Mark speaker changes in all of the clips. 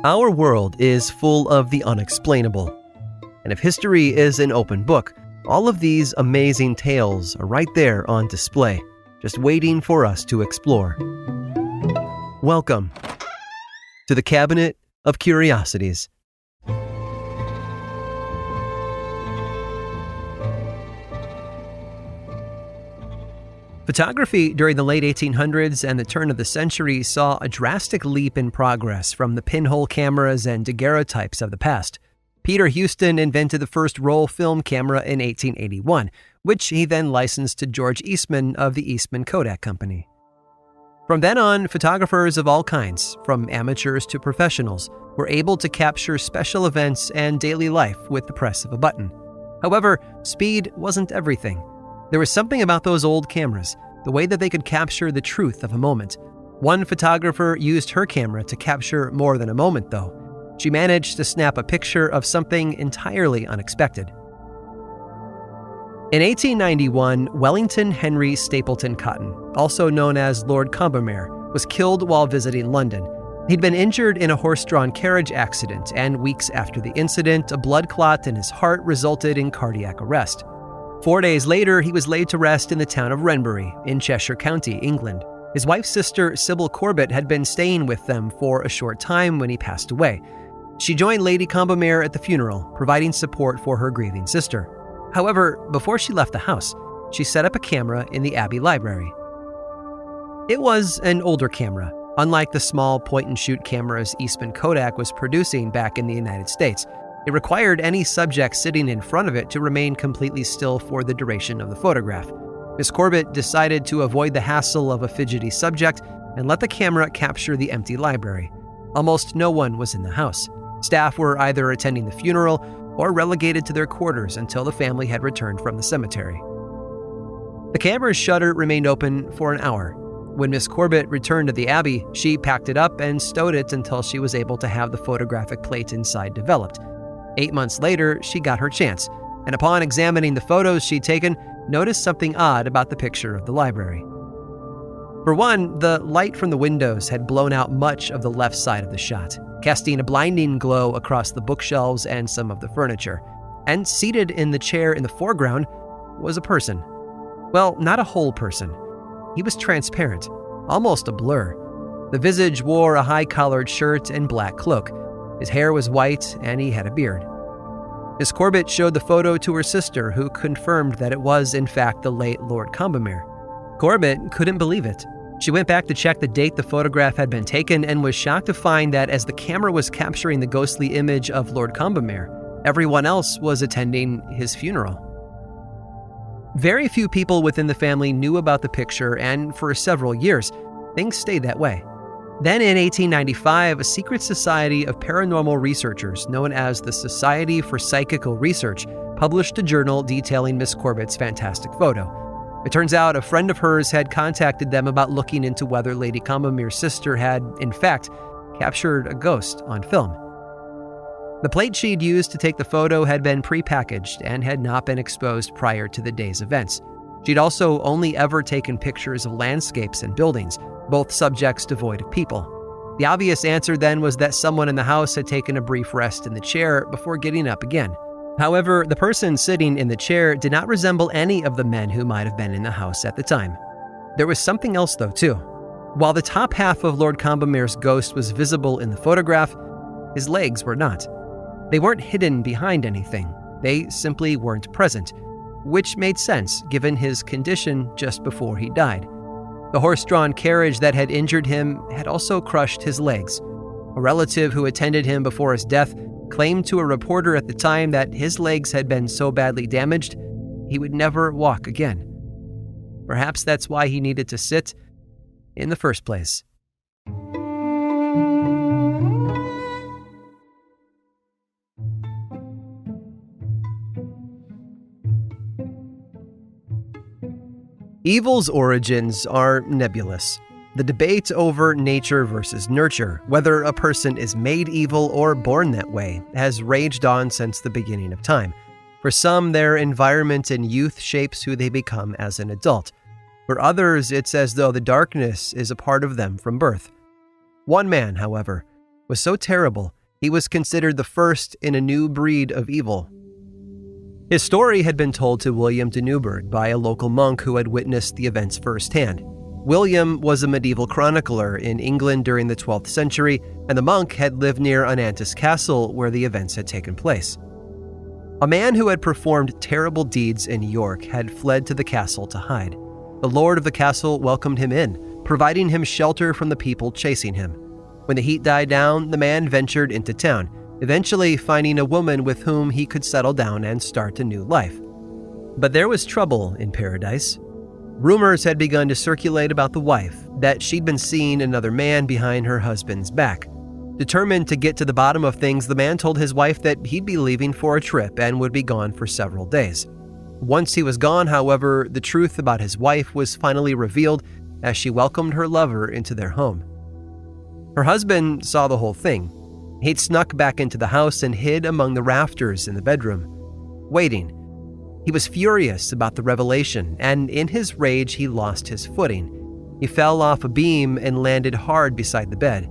Speaker 1: Our world is full of the unexplainable. And if history is an open book, all of these amazing tales are right there on display, just waiting for us to explore. Welcome to the Cabinet of Curiosities. Photography during the late 1800s and the turn of the century saw a drastic leap in progress from the pinhole cameras and daguerreotypes of the past. Peter Houston invented the first roll film camera in 1881, which he then licensed to George Eastman of the Eastman Kodak Company. From then on, photographers of all kinds, from amateurs to professionals, were able to capture special events and daily life with the press of a button. However, speed wasn't everything. There was something about those old cameras, the way that they could capture the truth of a moment. One photographer used her camera to capture more than a moment, though. She managed to snap a picture of something entirely unexpected. In 1891, Wellington Henry Stapleton Cotton, also known as Lord Combermere, was killed while visiting London. He'd been injured in a horse-drawn carriage accident, and weeks after the incident, a blood clot in his heart resulted in cardiac arrest. 4 days later, he was laid to rest in the town of Wrenbury, in Cheshire County, England. His wife's sister, Sybil Corbett, had been staying with them for a short time when he passed away. She joined Lady Combermere at the funeral, providing support for her grieving sister. However, before she left the house, she set up a camera in the Abbey Library. It was an older camera, unlike the small point-and-shoot cameras Eastman Kodak was producing back in the United States. It required any subject sitting in front of it to remain completely still for the duration of the photograph. Miss Corbett decided to avoid the hassle of a fidgety subject and let the camera capture the empty library. Almost no one was in the house. Staff were either attending the funeral or relegated to their quarters until the family had returned from the cemetery. The camera's shutter remained open for an hour. When Miss Corbett returned to the Abbey, she packed it up and stowed it until she was able to have the photographic plate inside developed. 8 months later, she got her chance, and upon examining the photos she'd taken, noticed something odd about the picture of the library. For one, the light from the windows had blown out much of the left side of the shot, casting a blinding glow across the bookshelves and some of the furniture. And seated in the chair in the foreground was a person. Well, not a whole person. He was transparent, almost a blur. The visage wore a high-collared shirt and black cloak. His hair was white, and he had a beard. Miss Corbett showed the photo to her sister, who confirmed that it was, in fact, the late Lord Combermere. Corbett couldn't believe it. She went back to check the date the photograph had been taken and was shocked to find that as the camera was capturing the ghostly image of Lord Combermere, everyone else was attending his funeral. Very few people within the family knew about the picture, and for several years, things stayed that way. Then in 1895, a secret society of paranormal researchers known as the Society for Psychical Research published a journal detailing Miss Corbett's fantastic photo. It turns out a friend of hers had contacted them about looking into whether Lady Combermere's sister had, in fact, captured a ghost on film. The plate she'd used to take the photo had been prepackaged and had not been exposed prior to the day's events. She'd also only ever taken pictures of landscapes and buildings, both subjects devoid of people. The obvious answer then was that someone in the house had taken a brief rest in the chair before getting up again. However, the person sitting in the chair did not resemble any of the men who might have been in the house at the time. There was something else, though, too. While the top half of Lord Combermere's ghost was visible in the photograph, his legs were not. They weren't hidden behind anything. They simply weren't present, which made sense given his condition just before he died. The horse-drawn carriage that had injured him had also crushed his legs. A relative who attended him before his death claimed to a reporter at the time that his legs had been so badly damaged, he would never walk again. Perhaps that's why he needed to sit in the first place. Evil's origins are nebulous. The debate over nature versus nurture, whether a person is made evil or born that way, has raged on since the beginning of time. For some, their environment in youth shapes who they become as an adult. For others, it's as though the darkness is a part of them from birth. One man, however, was so terrible, he was considered the first in a new breed of evil. His story had been told to William de Newburgh by a local monk who had witnessed the events firsthand. William was a medieval chronicler in England during the 12th century, and the monk had lived near Unsettling Castle where the events had taken place. A man who had performed terrible deeds in York had fled to the castle to hide. The lord of the castle welcomed him in, providing him shelter from the people chasing him. When the heat died down, the man ventured into town, eventually finding a woman with whom he could settle down and start a new life. But there was trouble in paradise. Rumors had begun to circulate about the wife, that she'd been seeing another man behind her husband's back. Determined to get to the bottom of things, the man told his wife that he'd be leaving for a trip and would be gone for several days. Once he was gone, however, the truth about his wife was finally revealed as she welcomed her lover into their home. Her husband saw the whole thing. He'd snuck back into the house and hid among the rafters in the bedroom, waiting. He was furious about the revelation, and in his rage, he lost his footing. He fell off a beam and landed hard beside the bed.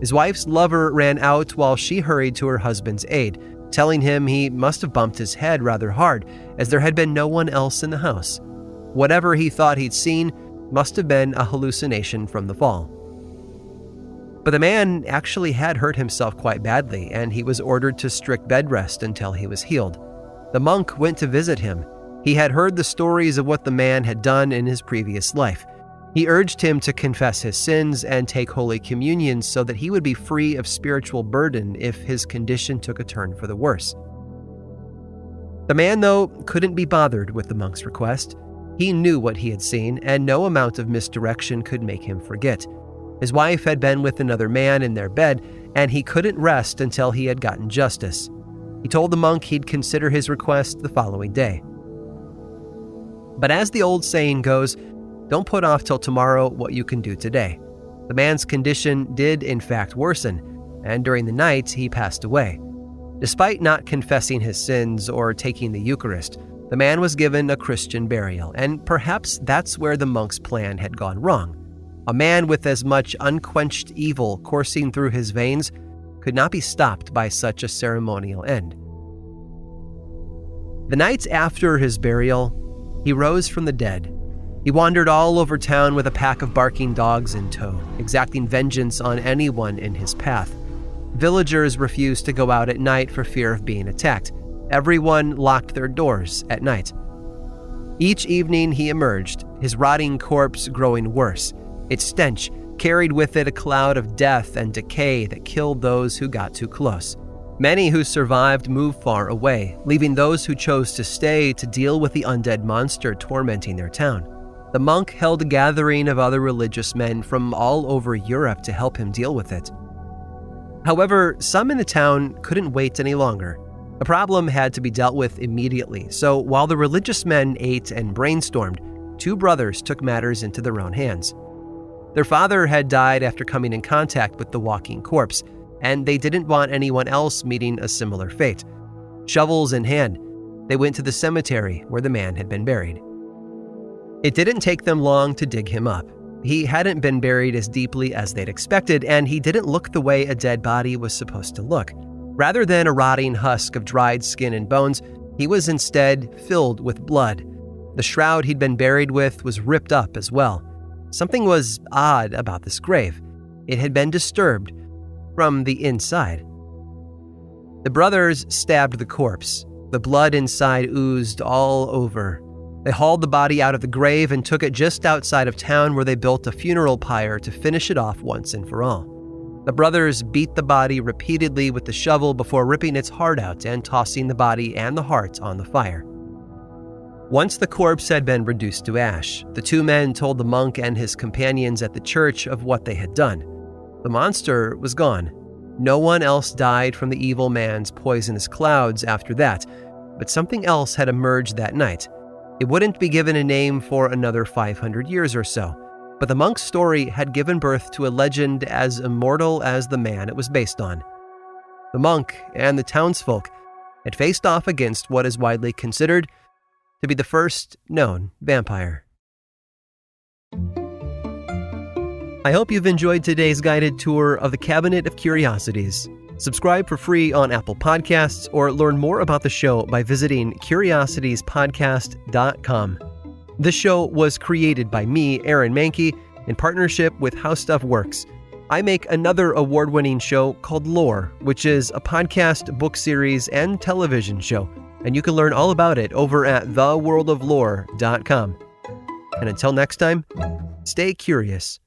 Speaker 1: His wife's lover ran out while she hurried to her husband's aid, telling him he must have bumped his head rather hard, as there had been no one else in the house. Whatever he thought he'd seen must have been a hallucination from the fall. But the man actually had hurt himself quite badly, and he was ordered to strict bed rest until he was healed. The monk went to visit him. He had heard the stories of what the man had done in his previous life. He urged him to confess his sins and take Holy Communion so that he would be free of spiritual burden if his condition took a turn for the worse. The man, though, couldn't be bothered with the monk's request. He knew what he had seen, and no amount of misdirection could make him forget. His wife had been with another man in their bed, and he couldn't rest until he had gotten justice. He told the monk he'd consider his request the following day. But as the old saying goes, don't put off till tomorrow what you can do today. The man's condition did in fact worsen, and during the night he passed away. Despite not confessing his sins or taking the Eucharist, the man was given a Christian burial, and perhaps that's where the monk's plan had gone wrong. A man with as much unquenched evil coursing through his veins could not be stopped by such a ceremonial end. The night after his burial, he rose from the dead. He wandered all over town with a pack of barking dogs in tow, exacting vengeance on anyone in his path. Villagers refused to go out at night for fear of being attacked. Everyone locked their doors at night. Each evening he emerged, his rotting corpse growing worse. Its stench carried with it a cloud of death and decay that killed those who got too close. Many who survived moved far away, leaving those who chose to stay to deal with the undead monster tormenting their town. The monk held a gathering of other religious men from all over Europe to help him deal with it. However, some in the town couldn't wait any longer. The problem had to be dealt with immediately, so while the religious men ate and brainstormed, two brothers took matters into their own hands. Their father had died after coming in contact with the walking corpse, and they didn't want anyone else meeting a similar fate. Shovels in hand, they went to the cemetery where the man had been buried. It didn't take them long to dig him up. He hadn't been buried as deeply as they'd expected, and he didn't look the way a dead body was supposed to look. Rather than a rotting husk of dried skin and bones, he was instead filled with blood. The shroud he'd been buried with was ripped up as well. Something was odd about this grave. It had been disturbed from the inside. The brothers stabbed the corpse. The blood inside oozed all over. They hauled the body out of the grave and took it just outside of town where they built a funeral pyre to finish it off once and for all. The brothers beat the body repeatedly with the shovel before ripping its heart out and tossing the body and the heart on the fire. Once the corpse had been reduced to ash, the two men told the monk and his companions at the church of what they had done. The monster was gone. No one else died from the evil man's poisonous clouds after that, but something else had emerged that night. It wouldn't be given a name for another 500 years or so, but the monk's story had given birth to a legend as immortal as the man it was based on. The monk and the townsfolk had faced off against what is widely considered to be the first known vampire. I hope you've enjoyed today's guided tour of the Cabinet of Curiosities. Subscribe for free on Apple Podcasts or learn more about the show by visiting curiositiespodcast.com. This show was created by me, Aaron Mahnke, in partnership with How Stuff Works. I make another award-winning show called Lore, which is a podcast, book series, and television show, and you can learn all about it over at theworldoflore.com. And until next time, stay curious.